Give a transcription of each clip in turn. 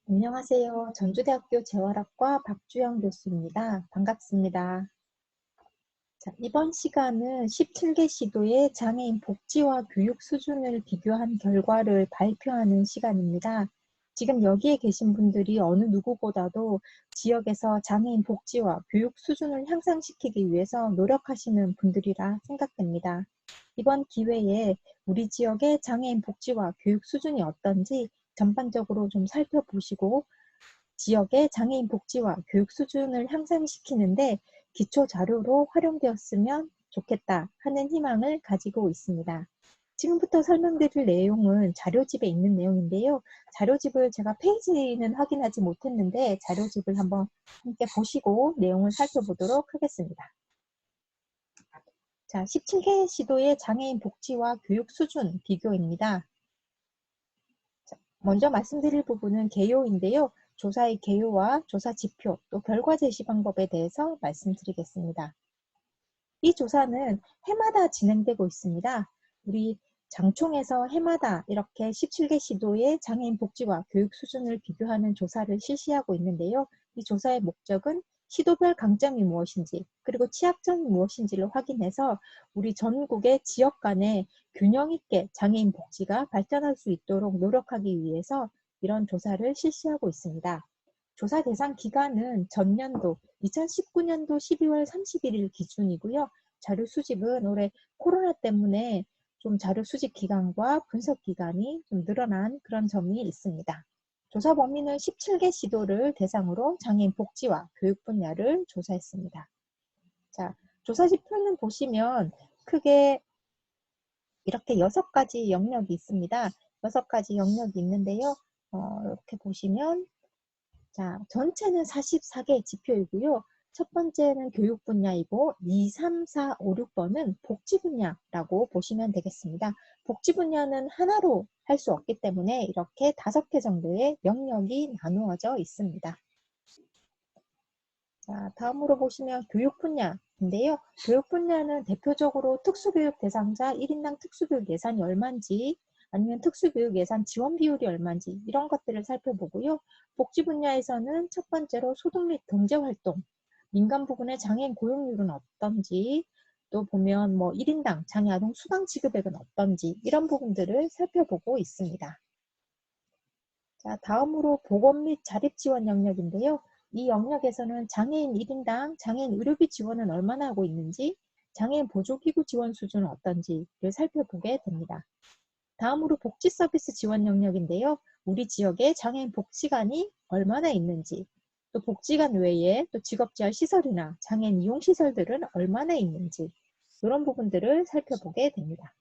안녕하세요. 전주대학교 재활학과 박주영 교수입니다. 반갑습니다. 자, 이번 시간은 17개 시도의 장애인 복지와 교육 수준을 비교한 결과를 발표하는 시간입니다. 지금 여기에 계신 분들이 어느 누구보다도 지역에서 장애인 복지와 교육 수준을 향상시키기 위해서 노력하시는 분들이라 생각됩니다. 이번 기회에 우리 지역의 장애인 복지와 교육 수준이 어떤지 전반적으로 좀 살펴보시고 지역의 장애인 복지와 교육 수준을 향상시키는데 기초 자료로 활용되었으면 좋겠다 하는 희망을 가지고 있습니다. 지금부터 설명드릴 내용은 자료집에 있는 내용인데요. 자료집을 제가 페이지는 확인하지 못했는데 자료집을 한번 함께 보시고 내용을 살펴보도록 하겠습니다. 자, 17개 시도의 장애인 복지와 교육 수준 비교입니다. 자, 먼저 말씀드릴 부분은 개요인데요. 조사의 개요와 조사 지표, 또 결과 제시 방법에 대해서 말씀드리겠습니다. 이 조사는 해마다 진행되고 있습니다. 우리 장총에서 해마다 이렇게 17개 시도의 장애인 복지와 교육 수준을 비교하는 조사를 실시하고 있는데요. 이 조사의 목적은 시도별 강점이 무엇인지, 그리고 취약점이 무엇인지를 확인해서 우리 전국의 지역 간에 균형 있게 장애인 복지가 발전할 수 있도록 노력하기 위해서 이런 조사를 실시하고 있습니다. 조사 대상 기간은 전년도 2019년도 12월 31일 기준이고요. 자료 수집은 올해 코로나 때문에 좀 자료 수집 기간과 분석 기간이 좀 늘어난 그런 점이 있습니다. 조사 범위는 17개 시도를 대상으로 장애인 복지와 교육 분야를 조사했습니다. 자, 조사 지표는 보시면 크게 이렇게 6가지 영역이 있습니다. 6가지 영역이 있는데요. 이렇게 보시면 자, 전체는 44개 지표이고요. 첫 번째는 교육 분야이고 2, 3, 4, 5, 6번은 복지 분야라고 보시면 되겠습니다. 복지 분야는 하나로 할 수 없기 때문에 이렇게 5개 정도의 영역이 나누어져 있습니다. 자, 다음으로 보시면 교육 분야인데요. 교육 분야는 대표적으로 특수교육 대상자 1인당 특수교육 예산이 얼마인지 아니면 특수교육 예산 지원 비율이 얼마인지 이런 것들을 살펴보고요. 복지 분야에서는 첫 번째로 소득 및 경제활동, 민간 부분의 장애인 고용률은 어떤지 또 보면 뭐 1인당 장애아동 수당 지급액은 어떤지 이런 부분들을 살펴보고 있습니다. 자, 다음으로 보건 및 자립 지원 영역인데요. 이 영역에서는 장애인 1인당 장애인 의료비 지원은 얼마나 하고 있는지, 장애인 보조기구 지원 수준은 어떤지를 살펴보게 됩니다. 다음으로 복지 서비스 지원 영역인데요. 우리 지역에 장애인 복지관이 얼마나 있는지, 또 복지관 외에 또 직업재활 시설이나 장애인 이용 시설들은 얼마나 있는지 이런 부분들을 살펴보게 됩니다.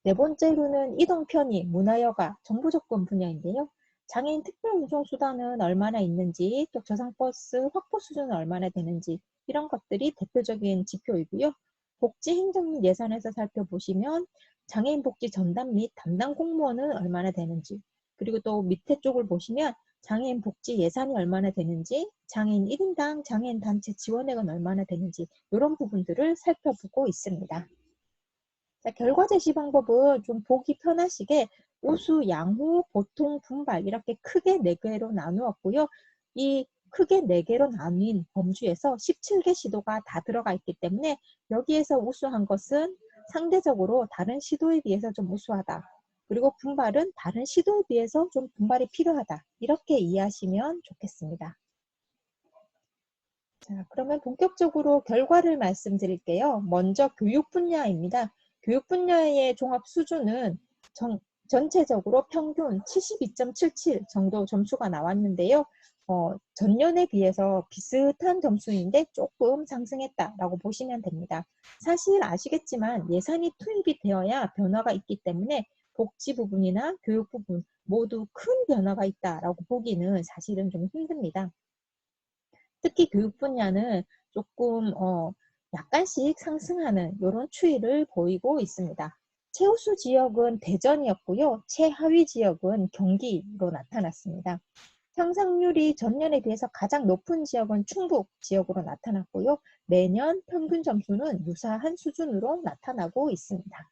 네 번째로는 이동 편의, 문화여가, 정보 접근 분야인데요. 장애인 특별운송수단은 얼마나 있는지, 또 저상버스 확보 수준은 얼마나 되는지 이런 것들이 대표적인 지표이고요. 복지행정 및 예산에서 살펴보시면 장애인 복지 전담 및 담당 공무원은 얼마나 되는지, 그리고 또 밑에 쪽을 보시면 장애인 복지 예산이 얼마나 되는지, 장애인 1인당 장애인 단체 지원액은 얼마나 되는지 이런 부분들을 살펴보고 있습니다. 자, 결과 제시 방법은 좀 보기 편하시게 우수, 양호, 보통, 분발 이렇게 크게 4개로 나누었고요. 이 크게 4개로 나뉜 범주에서 17개 시도가 다 들어가 있기 때문에 여기에서 우수한 것은 상대적으로 다른 시도에 비해서 좀 우수하다. 그리고 분발은 다른 시도에 비해서 좀 분발이 필요하다. 이렇게 이해하시면 좋겠습니다. 자, 그러면 본격적으로 결과를 말씀드릴게요. 먼저 교육 분야입니다. 교육 분야의 종합 수준은 전체적으로 평균 72.77 정도 점수가 나왔는데요. 전년에 비해서 비슷한 점수인데 조금 상승했다라고 보시면 됩니다. 사실 아시겠지만 예산이 투입이 되어야 변화가 있기 때문에 복지 부분이나 교육 부분 모두 큰 변화가 있다라고 보기는 사실은 좀 힘듭니다. 특히 교육 분야는 조금 약간씩 상승하는 이런 추이를 보이고 있습니다. 최우수 지역은 대전이었고요. 최하위 지역은 경기로 나타났습니다. 상승률이 전년에 비해서 가장 높은 지역은 충북 지역으로 나타났고요. 매년 평균 점수는 유사한 수준으로 나타나고 있습니다.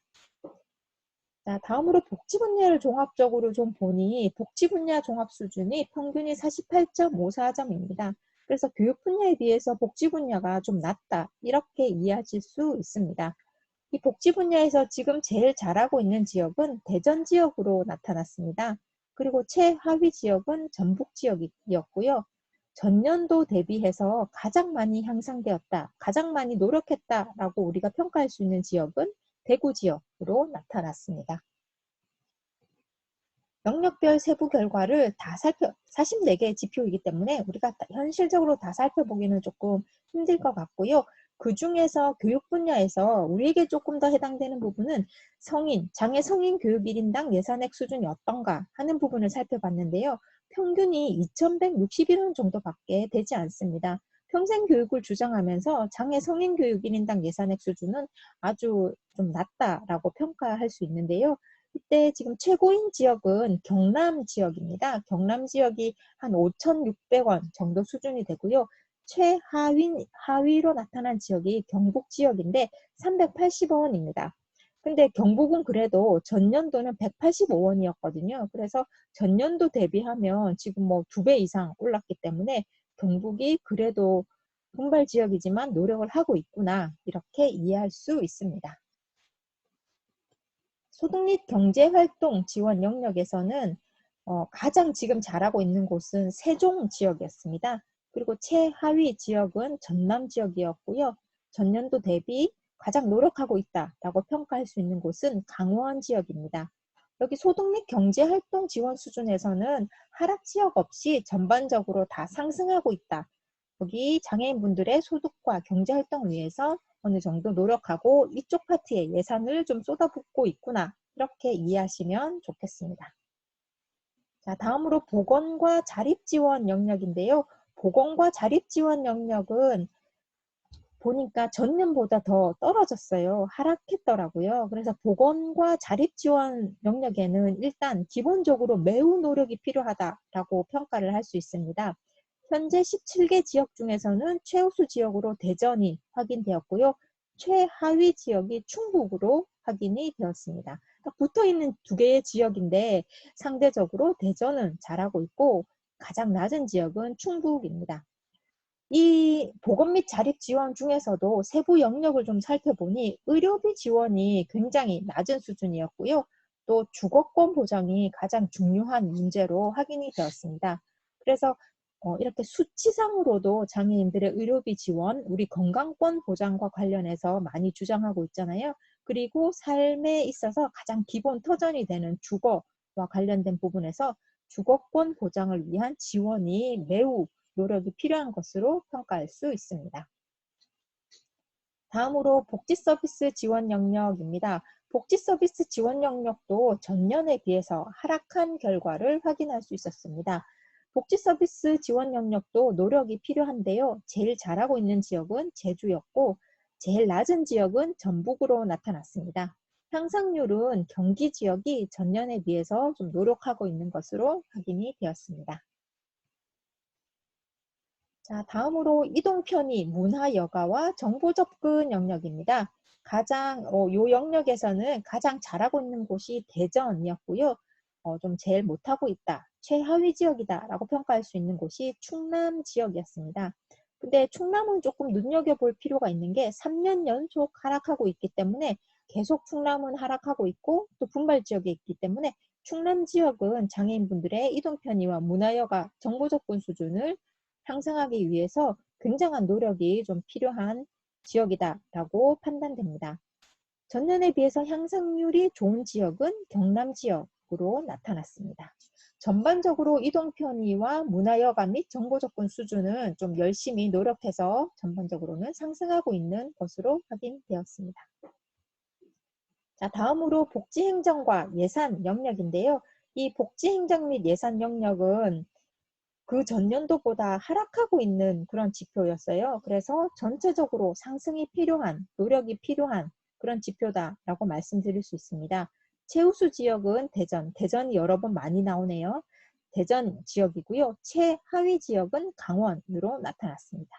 자, 다음으로 복지 분야를 종합적으로 좀 보니 복지 분야 종합 수준이 평균이 48.54점입니다. 그래서 교육 분야에 비해서 복지 분야가 좀 낮다, 이렇게 이해하실 수 있습니다. 이 복지 분야에서 지금 제일 잘하고 있는 지역은 대전 지역으로 나타났습니다. 그리고 최하위 지역은 전북 지역이었고요. 전년도 대비해서 가장 많이 향상되었다, 가장 많이 노력했다라고 우리가 평가할 수 있는 지역은 대구 지역으로 나타났습니다. 영역별 세부 결과를 다 44개의 지표이기 때문에 우리가 현실적으로 다 살펴보기는 조금 힘들 것 같고요. 그 중에서 교육 분야에서 우리에게 조금 더 해당되는 부분은 장애 성인 교육 1인당 예산액 수준이 어떤가 하는 부분을 살펴봤는데요. 평균이 2,161원 정도밖에 되지 않습니다. 평생 교육을 주장하면서 장애 성인 교육 1인당 예산액 수준은 아주 좀 낮다라고 평가할 수 있는데요. 이때 지금 최고인 지역은 경남 지역입니다. 경남 지역이 한 5,600원 정도 수준이 되고요. 하위로 나타난 지역이 경북 지역인데 380원입니다. 근데 경북은 그래도 전년도는 185원이었거든요. 그래서 전년도 대비하면 지금 뭐 2배 이상 올랐기 때문에 경북이 그래도 분발 지역이지만 노력을 하고 있구나, 이렇게 이해할 수 있습니다. 소득 및 경제활동 지원 영역에서는 가장 지금 잘하고 있는 곳은 세종 지역이었습니다. 그리고 최하위 지역은 전남 지역이었고요. 전년도 대비 가장 노력하고 있다라고 평가할 수 있는 곳은 강원 지역입니다. 여기 소득 및 경제활동 지원 수준에서는 하락 지역 없이 전반적으로 다 상승하고 있다. 여기 장애인분들의 소득과 경제활동을 위해서 어느 정도 노력하고 이쪽 파트에 예산을 좀 쏟아붓고 있구나, 이렇게 이해하시면 좋겠습니다. 자, 다음으로 보건과 자립지원 영역인데요. 보건과 자립지원 영역은 보니까 전년보다 더 떨어졌어요. 하락했더라고요. 그래서 보건과 자립지원 영역에는 일단 기본적으로 매우 노력이 필요하다라고 평가를 할 수 있습니다. 현재 17개 지역 중에서는 최우수 지역으로 대전이 확인되었고요. 최하위 지역이 충북으로 확인이 되었습니다. 붙어있는 2개의 지역인데 상대적으로 대전은 잘하고 있고 가장 낮은 지역은 충북입니다. 이 보건 및 자립 지원 중에서도 세부 영역을 좀 살펴보니 의료비 지원이 굉장히 낮은 수준이었고요. 또 주거권 보장이 가장 중요한 문제로 확인이 되었습니다. 그래서 이렇게 수치상으로도 장애인들의 의료비 지원, 우리 건강권 보장과 관련해서 많이 주장하고 있잖아요. 그리고 삶에 있어서 가장 기본 터전이 되는 주거와 관련된 부분에서 주거권 보장을 위한 지원이 매우 노력이 필요한 것으로 평가할 수 있습니다. 다음으로 복지 서비스 지원 영역입니다. 복지 서비스 지원 영역도 전년에 비해서 하락한 결과를 확인할 수 있었습니다. 복지 서비스 지원 영역도 노력이 필요한데요. 제일 잘하고 있는 지역은 제주였고 제일 낮은 지역은 전북으로 나타났습니다. 향상률은 경기 지역이 전년에 비해서 좀 노력하고 있는 것으로 확인이 되었습니다. 자, 다음으로 이동 편의, 문화 여가와 정보 접근 영역입니다. 요 영역에서는 가장 잘하고 있는 곳이 대전이었고요. 좀 제일 못하고 있다, 최하위 지역이다라고 평가할 수 있는 곳이 충남 지역이었습니다. 근데 충남은 조금 눈여겨볼 필요가 있는 게 3년 연속 하락하고 있기 때문에 계속 충남은 하락하고 있고 또 분발 지역에 있기 때문에 충남 지역은 장애인분들의 이동 편의와 문화여가 정보 접근 수준을 향상하기 위해서 굉장한 노력이 좀 필요한 지역이다라고 판단됩니다. 전년에 비해서 향상률이 좋은 지역은 경남 지역으로 나타났습니다. 전반적으로 이동 편의와 문화여가 및 정보 접근 수준은 좀 열심히 노력해서 전반적으로는 상승하고 있는 것으로 확인되었습니다. 자, 다음으로 복지행정과 예산 영역인데요. 이 복지행정 및 예산 영역은 그 전년도보다 하락하고 있는 그런 지표였어요. 그래서 전체적으로 상승이 필요한, 노력이 필요한 그런 지표다라고 말씀드릴 수 있습니다. 최우수 지역은 대전이 여러 번 많이 나오네요. 대전 지역이고요. 최하위 지역은 강원으로 나타났습니다.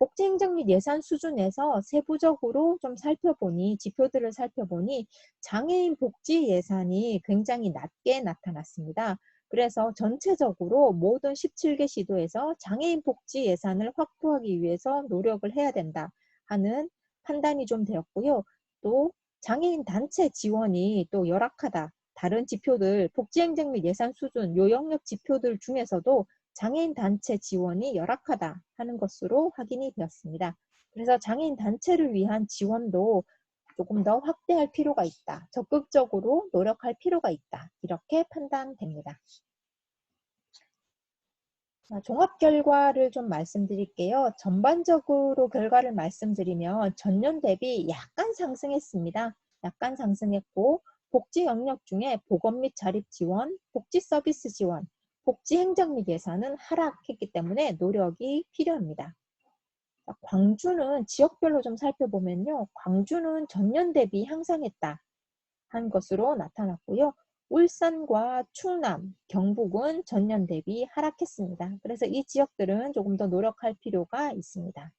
복지행정 및 예산 수준에서 세부적으로 좀 살펴보니, 지표들을 살펴보니 장애인 복지 예산이 굉장히 낮게 나타났습니다. 그래서 전체적으로 모든 17개 시도에서 장애인 복지 예산을 확보하기 위해서 노력을 해야 된다 하는 판단이 좀 되었고요. 또 장애인 단체 지원이 또 열악하다. 다른 지표들, 복지행정 및 예산 수준, 요 영역 지표들 중에서도 장애인 단체 지원이 열악하다 하는 것으로 확인이 되었습니다. 그래서 장애인 단체를 위한 지원도 조금 더 확대할 필요가 있다. 적극적으로 노력할 필요가 있다. 이렇게 판단됩니다. 종합 결과를 좀 말씀드릴게요. 전반적으로 결과를 말씀드리면 전년 대비 약간 상승했습니다. 약간 상승했고 복지 영역 중에 보건 및 자립 지원, 복지 서비스 지원, 복지 행정 및 예산은 하락했기 때문에 노력이 필요합니다. 광주는 지역별로 좀 살펴보면요. 광주는 전년 대비 향상했다 한 것으로 나타났고요. 울산과 충남, 경북은 전년 대비 하락했습니다. 그래서 이 지역들은 조금 더 노력할 필요가 있습니다.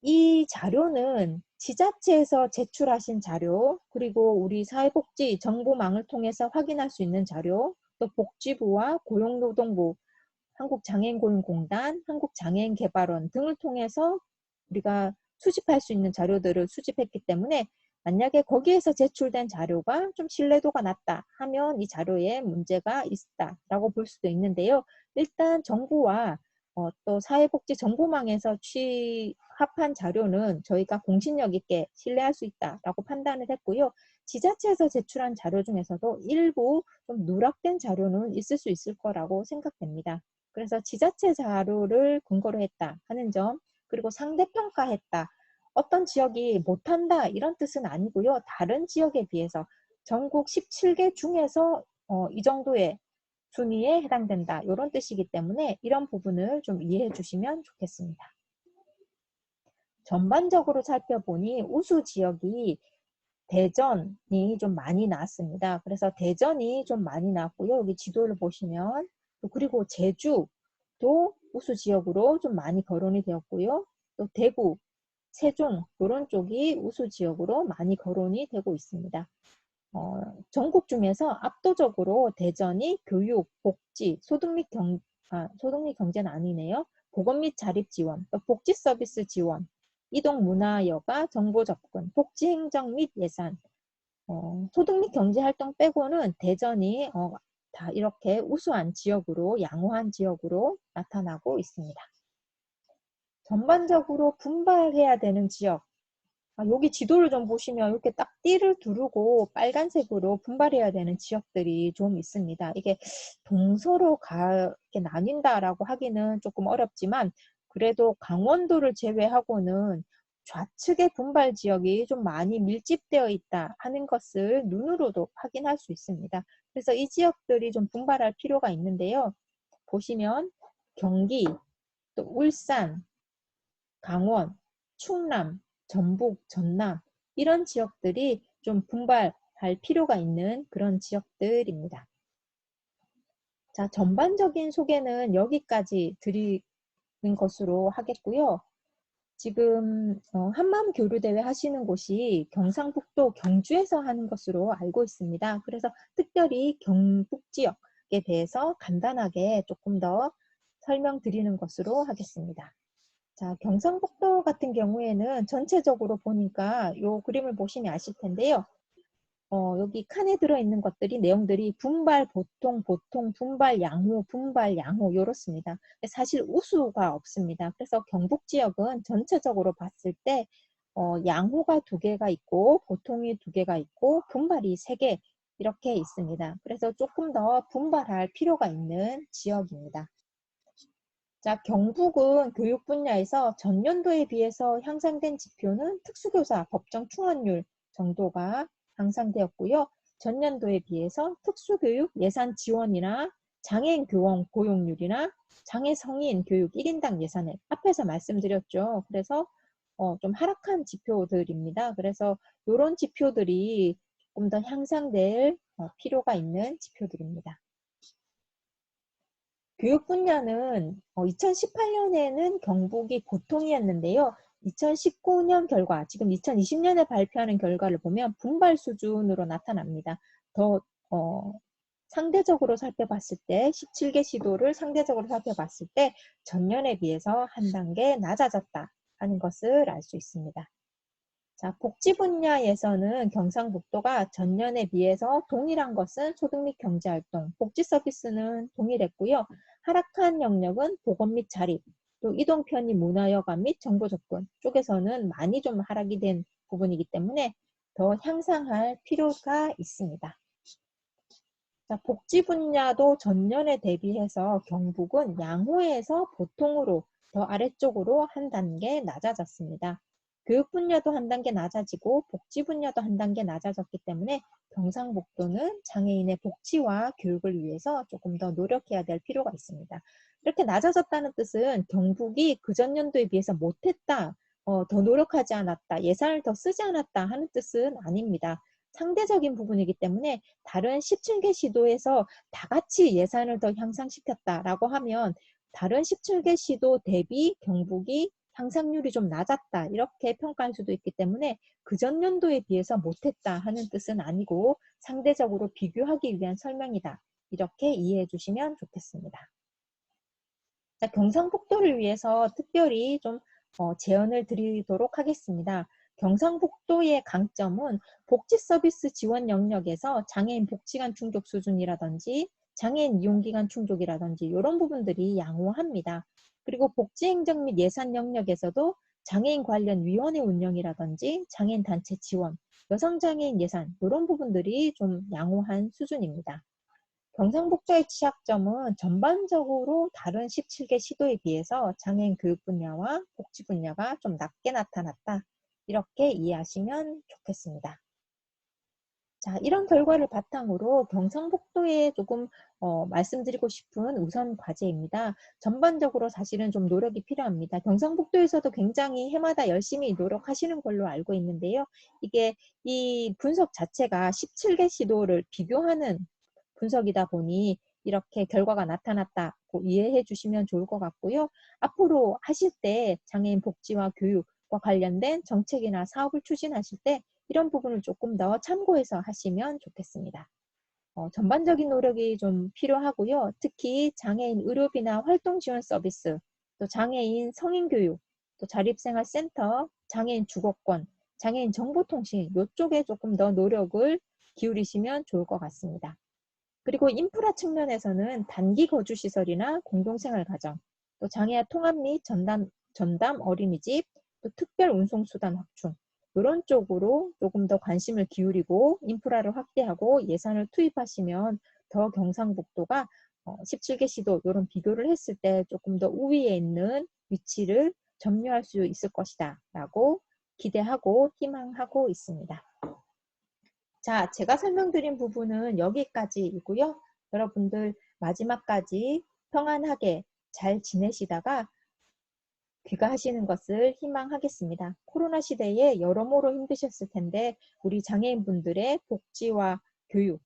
이 자료는 지자체에서 제출하신 자료, 그리고 우리 사회복지 정보망을 통해서 확인할 수 있는 자료, 또 복지부와 고용노동부, 한국장애인고용공단, 한국장애인개발원 등을 통해서 우리가 수집할 수 있는 자료들을 수집했기 때문에 만약에 거기에서 제출된 자료가 좀 신뢰도가 낮다 하면 이 자료에 문제가 있다라고 볼 수도 있는데요. 일단 정부와 또 사회복지 정보망에서 취합한 자료는 저희가 공신력 있게 신뢰할 수 있다라고 판단을 했고요. 지자체에서 제출한 자료 중에서도 일부 좀 누락된 자료는 있을 수 있을 거라고 생각됩니다. 그래서 지자체 자료를 근거로 했다 하는 점, 그리고 상대평가했다. 어떤 지역이 못한다 이런 뜻은 아니고요. 다른 지역에 비해서 전국 17개 중에서 이 정도의 순위에 해당된다 이런 뜻이기 때문에 이런 부분을 좀 이해해 주시면 좋겠습니다. 전반적으로 살펴보니 우수 지역이 대전이 좀 많이 나왔습니다. 그래서 대전이 좀 많이 나왔고요. 여기 지도를 보시면 그리고 제주도 우수 지역으로 좀 많이 거론이 되었고요. 또 대구, 세종 이런 쪽이 우수 지역으로 많이 거론이 되고 있습니다. 전국 중에서 압도적으로 대전이 교육, 복지, 소득 및 경제는 아니네요. 보건 및 자립 지원, 또 복지 서비스 지원, 이동 문화여가 정보 접근, 복지 행정 및 예산, 소득 및 경제 활동 빼고는 대전이 다 이렇게 우수한 지역으로, 양호한 지역으로 나타나고 있습니다. 전반적으로 분발해야 되는 지역, 여기 지도를 좀 보시면 이렇게 딱 띠를 두르고 빨간색으로 분발해야 되는 지역들이 좀 있습니다. 이게 동서로 이렇게 나뉜다라고 하기는 조금 어렵지만 그래도 강원도를 제외하고는 좌측의 분발 지역이 좀 많이 밀집되어 있다 하는 것을 눈으로도 확인할 수 있습니다. 그래서 이 지역들이 좀 분발할 필요가 있는데요. 보시면 경기, 또 울산, 강원, 충남, 전북, 전남 이런 지역들이 좀 분발할 필요가 있는 그런 지역들입니다. 자, 전반적인 소개는 여기까지 드리는 것으로 하겠고요. 지금 한마음 교류대회 하시는 곳이 경상북도 경주에서 하는 것으로 알고 있습니다. 그래서 특별히 경북 지역에 대해서 간단하게 조금 더 설명드리는 것으로 하겠습니다. 자, 경상북도 같은 경우에는 전체적으로 보니까 이 그림을 보시면 아실 텐데요. 여기 칸에 들어있는 것들이 내용들이 분발, 보통, 분발, 양호 이렇습니다. 사실 우수가 없습니다. 그래서 경북 지역은 전체적으로 봤을 때 양호가 2개가 있고 보통이 2개가 있고 분발이 3개 이렇게 있습니다. 그래서 조금 더 분발할 필요가 있는 지역입니다. 자, 경북은 교육 분야에서 전년도에 비해서 향상된 지표는 특수교사 법정 충원율 정도가 향상되었고요. 전년도에 비해서 특수교육 예산 지원이나 장애인 교원 고용률이나 장애 성인 교육 1인당 예산을 앞에서 말씀드렸죠. 그래서 좀 하락한 지표들입니다. 그래서 이런 지표들이 조금 더 향상될 필요가 있는 지표들입니다. 교육 분야는 2018년에는 경북이 보통이었는데요. 2019년 결과, 지금 2020년에 발표하는 결과를 보면 분발 수준으로 나타납니다. 더 상대적으로 살펴봤을 때 17개 시도를 상대적으로 살펴봤을 때 전년에 비해서 한 단계 낮아졌다 하는 것을 알 수 있습니다. 자, 복지 분야에서는 경상북도가 전년에 비해서 동일한 것은 소득 및 경제활동, 복지 서비스는 동일했고요. 하락한 영역은 보건 및 자립, 또 이동 편의 문화여관 및 정보 접근 쪽에서는 많이 좀 하락이 된 부분이기 때문에 더 향상할 필요가 있습니다. 자, 복지 분야도 전년에 대비해서 경북은 양호에서 보통으로 더 아래쪽으로 한 단계 낮아졌습니다. 교육 분야도 한 단계 낮아지고 복지 분야도 한 단계 낮아졌기 때문에 경상북도는 장애인의 복지와 교육을 위해서 조금 더 노력해야 될 필요가 있습니다. 이렇게 낮아졌다는 뜻은 경북이 그전 연도에 비해서 못했다, 더 노력하지 않았다, 예산을 더 쓰지 않았다 하는 뜻은 아닙니다. 상대적인 부분이기 때문에 다른 17개 시도에서 다 같이 예산을 더 향상시켰다라고 하면 다른 17개 시도 대비 경북이 향상률이 좀 낮았다 이렇게 평가할 수도 있기 때문에 그전 연도에 비해서 못했다 하는 뜻은 아니고 상대적으로 비교하기 위한 설명이다. 이렇게 이해해 주시면 좋겠습니다. 자, 경상북도를 위해서 특별히 좀 제언을 드리도록 하겠습니다. 경상북도의 강점은 복지 서비스 지원 영역에서 장애인 복지관 충족 수준이라든지 장애인 이용기간 충족이라든지 이런 부분들이 양호합니다. 그리고 복지행정 및 예산 영역에서도 장애인 관련 위원회 운영이라든지 장애인 단체 지원, 여성장애인 예산 이런 부분들이 좀 양호한 수준입니다. 경상북도의 취약점은 전반적으로 다른 17개 시도에 비해서 장애인 교육 분야와 복지 분야가 좀 낮게 나타났다. 이렇게 이해하시면 좋겠습니다. 자, 이런 결과를 바탕으로 경상북도에 조금 말씀드리고 싶은 우선 과제입니다. 전반적으로 사실은 좀 노력이 필요합니다. 경상북도에서도 굉장히 해마다 열심히 노력하시는 걸로 알고 있는데요. 이게 이 분석 자체가 17개 시도를 비교하는 분석이다 보니 이렇게 결과가 나타났다고 이해해 주시면 좋을 것 같고요. 앞으로 하실 때 장애인 복지와 교육과 관련된 정책이나 사업을 추진하실 때 이런 부분을 조금 더 참고해서 하시면 좋겠습니다. 전반적인 노력이 좀 필요하고요. 특히 장애인 의료비나 활동 지원 서비스, 또 장애인 성인교육, 또 자립생활센터, 장애인 주거권, 장애인 정보통신 이쪽에 조금 더 노력을 기울이시면 좋을 것 같습니다. 그리고 인프라 측면에서는 단기 거주시설이나 공동생활가정, 또 장애아 통합 및 전담 어린이집, 또 특별 운송수단 확충 이런 쪽으로 조금 더 관심을 기울이고 인프라를 확대하고 예산을 투입하시면 더 경상북도가 17개 시도 이런 비교를 했을 때 조금 더 우위에 있는 위치를 점유할 수 있을 것이다 라고 기대하고 희망하고 있습니다. 자, 제가 설명드린 부분은 여기까지이고요. 여러분들 마지막까지 평안하게 잘 지내시다가 귀가하시는 것을 희망하겠습니다. 코로나 시대에 여러모로 힘드셨을 텐데 우리 장애인분들의 복지와 교육,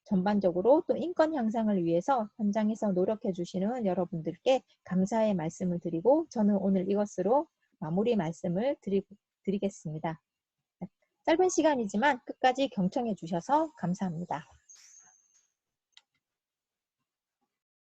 전반적으로 또 인권 향상을 위해서 현장에서 노력해 주시는 여러분들께 감사의 말씀을 드리고 저는 오늘 이것으로 마무리 말씀을 드리겠습니다. 짧은 시간이지만 끝까지 경청해 주셔서 감사합니다.